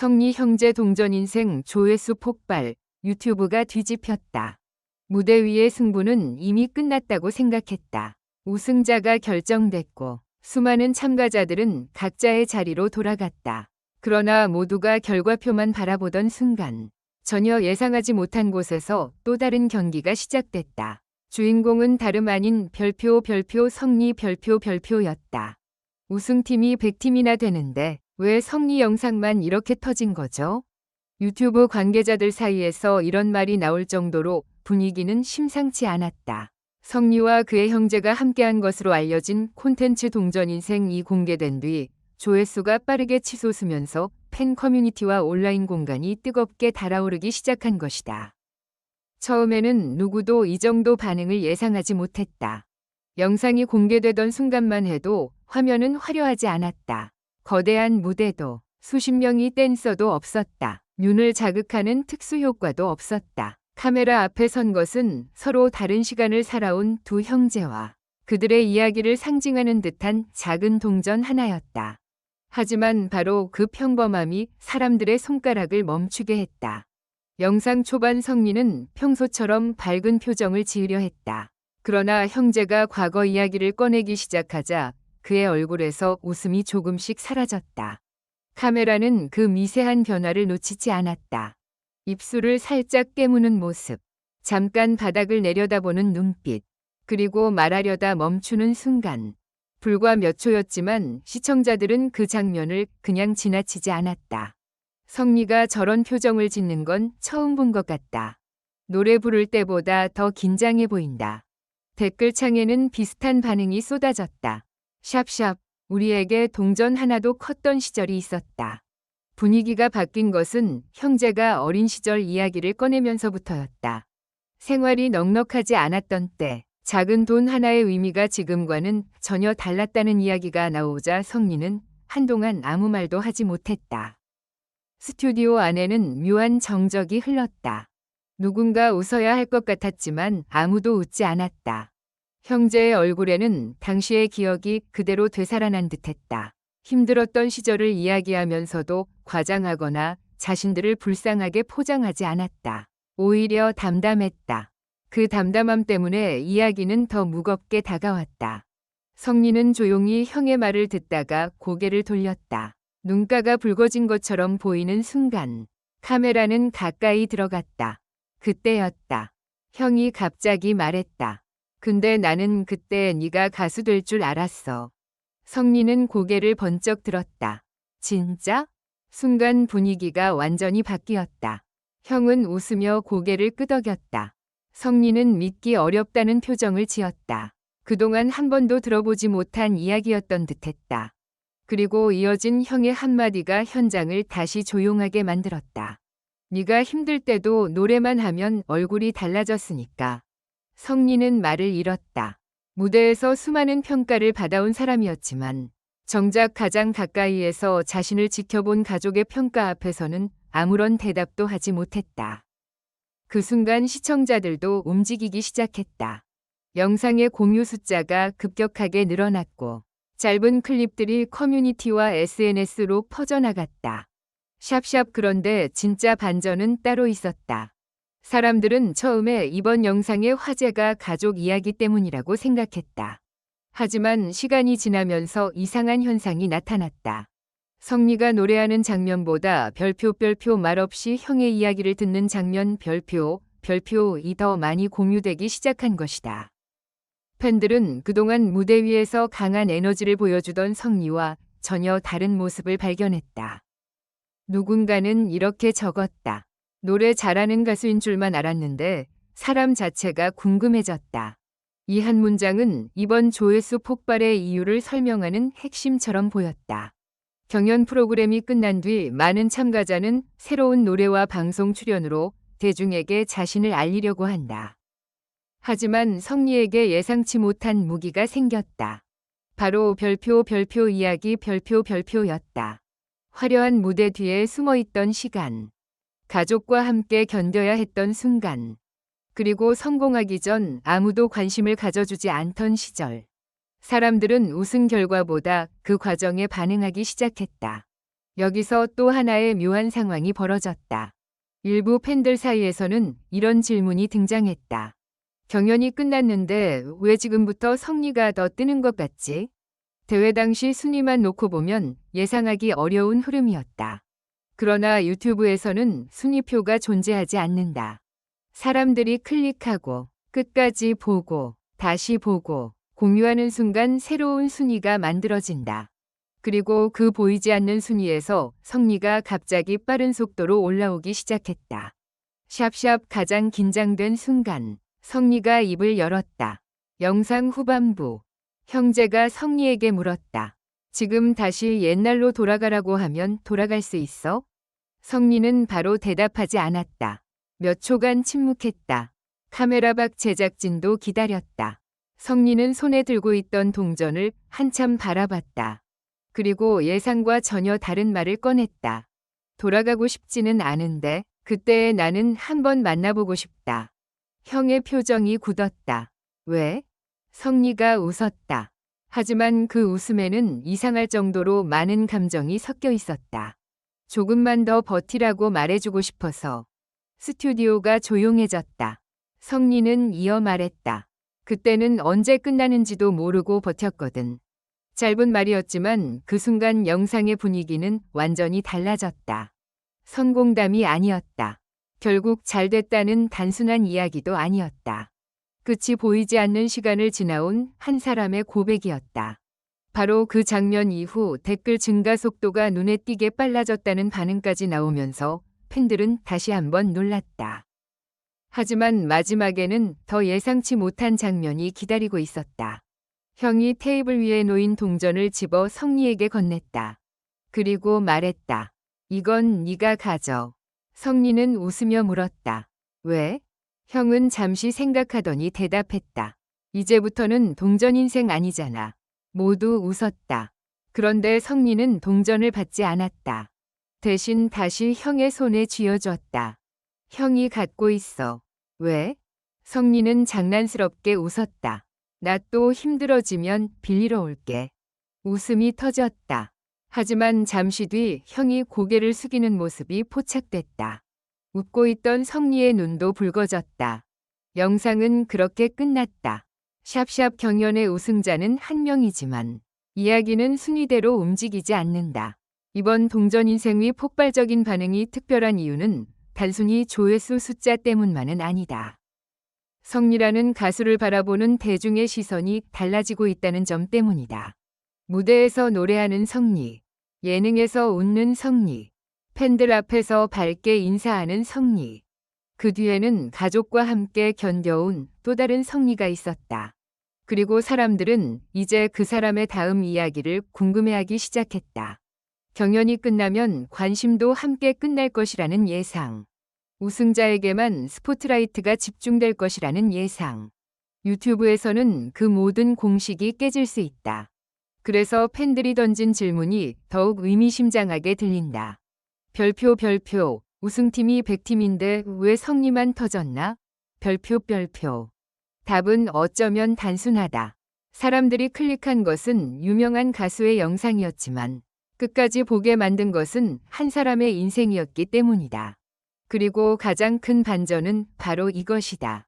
성리 형제 동전 인생 조회수 폭발, 유튜브가 뒤집혔다. 무대 위의 승부는 이미 끝났다고 생각했다. 우승자가 결정됐고 수많은 참가자들은 각자의 자리로 돌아갔다. 그러나 모두가 결과표만 바라보던 순간 전혀 예상하지 못한 곳에서 또 다른 경기가 시작됐다. 주인공은 다름 아닌 별표 성리 별표였다. 우승팀이 100팀이나 되는데 왜 성리 영상만 이렇게 터진 거죠? 유튜브 관계자들 사이에서 이런 말이 나올 정도로 분위기는 심상치 않았다. 성리와 그의 형제가 함께한 것으로 알려진 콘텐츠 동전인생이 공개된 뒤 조회수가 빠르게 치솟으면서 팬 커뮤니티와 온라인 공간이 뜨겁게 달아오르기 시작한 것이다. 처음에는 누구도 이 정도 반응을 예상하지 못했다. 영상이 공개되던 순간만 해도 화면은 화려하지 않았다. 거대한 무대도 수십 명의 댄서도 없었다. 눈을 자극하는 특수 효과도 없었다. 카메라 앞에 선 것은 서로 다른 시간을 살아온 두 형제와 그들의 이야기를 상징하는 듯한 작은 동전 하나였다. 하지만 바로 그 평범함이 사람들의 손가락을 멈추게 했다. 영상 초반 성리는 평소처럼 밝은 표정을 지으려 했다. 그러나 형제가 과거 이야기를 꺼내기 시작하자 그의 얼굴에서 웃음이 조금씩 사라졌다. 카메라는 그 미세한 변화를 놓치지 않았다. 입술을 살짝 깨무는 모습, 잠깐 바닥을 내려다보는 눈빛, 그리고 말하려다 멈추는 순간. 불과 몇 초였지만 시청자들은 그 장면을 그냥 지나치지 않았다. 성리가 저런 표정을 짓는 건 처음 본 것 같다. 노래 부를 때보다 더 긴장해 보인다. 댓글창에는 비슷한 반응이 쏟아졌다. 샵샵, 우리에게 동전 하나도 컸던 시절이 있었다. 분위기가 바뀐 것은 형제가 어린 시절 이야기를 꺼내면서부터였다. 생활이 넉넉하지 않았던 때 작은 돈 하나의 의미가 지금과는 전혀 달랐다는 이야기가 나오자 성리는 한동안 아무 말도 하지 못했다. 스튜디오 안에는 묘한 정적이 흘렀다. 누군가 웃어야 할 것 같았지만 아무도 웃지 않았다. 형제의 얼굴에는 당시의 기억이 그대로 되살아난 듯했다. 힘들었던 시절을 이야기하면서도 과장하거나 자신들을 불쌍하게 포장하지 않았다. 오히려 담담했다. 그 담담함 때문에 이야기는 더 무겁게 다가왔다. 성리는 조용히 형의 말을 듣다가 고개를 돌렸다. 눈가가 붉어진 것처럼 보이는 순간 카메라는 가까이 들어갔다. 그때였다. 형이 갑자기 말했다. 근데 나는 그때 네가 가수 될 줄 알았어. 성리는 고개를 번쩍 들었다. 진짜? 순간 분위기가 완전히 바뀌었다. 형은 웃으며 고개를 끄덕였다. 성리는 믿기 어렵다는 표정을 지었다. 그동안 한 번도 들어보지 못한 이야기였던 듯했다. 그리고 이어진 형의 한마디가 현장을 다시 조용하게 만들었다. 네가 힘들 때도 노래만 하면 얼굴이 달라졌으니까. 성리는 말을 잃었다. 무대에서 수많은 평가를 받아온 사람이었지만 정작 가장 가까이에서 자신을 지켜본 가족의 평가 앞에서는 아무런 대답도 하지 못했다. 그 순간 시청자들도 움직이기 시작했다. 영상의 공유 숫자가 급격하게 늘어났고 짧은 클립들이 커뮤니티와 SNS로 퍼져나갔다. 샵샵 그런데 진짜 반전은 따로 있었다. 사람들은 처음에 이번 영상의 화제가 가족 이야기 때문이라고 생각했다. 하지만 시간이 지나면서 이상한 현상이 나타났다. 성리가 노래하는 장면보다 별표 말없이 형의 이야기를 듣는 장면 별표이 더 많이 공유되기 시작한 것이다. 팬들은 그동안 무대 위에서 강한 에너지를 보여주던 성리와 전혀 다른 모습을 발견했다. 누군가는 이렇게 적었다. 노래 잘하는 가수인 줄만 알았는데 사람 자체가 궁금해졌다. 이 한 문장은 이번 조회수 폭발의 이유를 설명하는 핵심처럼 보였다. 경연 프로그램이 끝난 뒤 많은 참가자는 새로운 노래와 방송 출연으로 대중에게 자신을 알리려고 한다. 하지만 성리에게 예상치 못한 무기가 생겼다. 바로 별표 이야기 별표였다. 화려한 무대 뒤에 숨어있던 시간. 가족과 함께 견뎌야 했던 순간. 그리고 성공하기 전 아무도 관심을 가져주지 않던 시절. 사람들은 우승 결과보다 그 과정에 반응하기 시작했다. 여기서 또 하나의 묘한 상황이 벌어졌다. 일부 팬들 사이에서는 이런 질문이 등장했다. 경연이 끝났는데 왜 지금부터 성리가 더 뜨는 것 같지? 대회 당시 순위만 놓고 보면 예상하기 어려운 흐름이었다. 그러나 유튜브에서는 순위표가 존재하지 않는다. 사람들이 클릭하고 끝까지 보고 다시 보고 공유하는 순간 새로운 순위가 만들어진다. 그리고 그 보이지 않는 순위에서 성리가 갑자기 빠른 속도로 올라오기 시작했다. 샵샵 가장 긴장된 순간 성리가 입을 열었다. 영상 후반부. 형제가 성리에게 물었다. 지금 다시 옛날로 돌아가라고 하면 돌아갈 수 있어? 성리는 바로 대답하지 않았다. 몇 초간 침묵했다. 카메라 밖 제작진도 기다렸다. 성리는 손에 들고 있던 동전을 한참 바라봤다. 그리고 예상과 전혀 다른 말을 꺼냈다. 돌아가고 싶지는 않은데 그때의 나는 한번 만나보고 싶다. 형의 표정이 굳었다. 왜? 성리가 웃었다. 하지만 그 웃음에는 이상할 정도로 많은 감정이 섞여 있었다. 조금만 더 버티라고 말해주고 싶어서. 스튜디오가 조용해졌다. 성리는 이어 말했다. 그때는 언제 끝나는지도 모르고 버텼거든. 짧은 말이었지만 그 순간 영상의 분위기는 완전히 달라졌다. 성공담이 아니었다. 결국 잘 됐다는 단순한 이야기도 아니었다. 끝이 보이지 않는 시간을 지나온 한 사람의 고백이었다. 바로 그 장면 이후 댓글 증가 속도가 눈에 띄게 빨라졌다는 반응까지 나오면서 팬들은 다시 한번 놀랐다. 하지만 마지막에는 더 예상치 못한 장면이 기다리고 있었다. 형이 테이블 위에 놓인 동전을 집어 성리에게 건넸다. 그리고 말했다. 이건 네가 가져. 성리는 웃으며 물었다. 왜? 형은 잠시 생각하더니 대답했다. 이제부터는 동전 인생 아니잖아. 모두 웃었다. 그런데 성리는 동전을 받지 않았다. 대신 다시 형의 손에 쥐어줬다. 형이 갖고 있어. 왜? 성리는 장난스럽게 웃었다. 나 또 힘들어지면 빌리러 올게. 웃음이 터졌다. 하지만 잠시 뒤 형이 고개를 숙이는 모습이 포착됐다. 웃고 있던 성리의 눈도 붉어졌다. 영상은 그렇게 끝났다. 샵샵 경연의 우승자는 한 명이지만 이야기는 순위대로 움직이지 않는다. 이번 동전 인생의 폭발적인 반응이 특별한 이유는 단순히 조회수 숫자 때문만은 아니다. 성리라는 가수를 바라보는 대중의 시선이 달라지고 있다는 점 때문이다. 무대에서 노래하는 성리, 예능에서 웃는 성리, 팬들 앞에서 밝게 인사하는 성리. 그 뒤에는 가족과 함께 견뎌온 또 다른 성리가 있었다. 그리고 사람들은 이제 그 사람의 다음 이야기를 궁금해하기 시작했다. 경연이 끝나면 관심도 함께 끝날 것이라는 예상. 우승자에게만 스포트라이트가 집중될 것이라는 예상. 유튜브에서는 그 모든 공식이 깨질 수 있다. 그래서 팬들이 던진 질문이 더욱 의미심장하게 들린다. 별표 별표, 우승팀이 100팀인데 왜 성리만 터졌나? 별표 별표. 답은 어쩌면 단순하다. 사람들이 클릭한 것은 유명한 가수의 영상이었지만 끝까지 보게 만든 것은 한 사람의 인생이었기 때문이다. 그리고 가장 큰 반전은 바로 이것이다.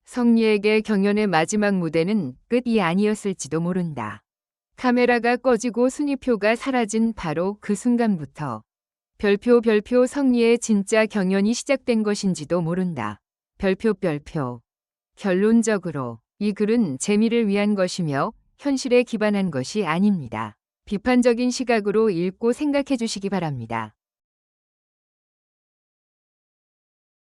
성리에게 경연의 마지막 무대는 끝이 아니었을지도 모른다. 카메라가 꺼지고 순위표가 사라진 바로 그 순간부터 별표 별표 성리의 진짜 경연이 시작된 것인지도 모른다. 별표 별표. 결론적으로 이 글은 재미를 위한 것이며 현실에 기반한 것이 아닙니다. 비판적인 시각으로 읽고 생각해 주시기 바랍니다.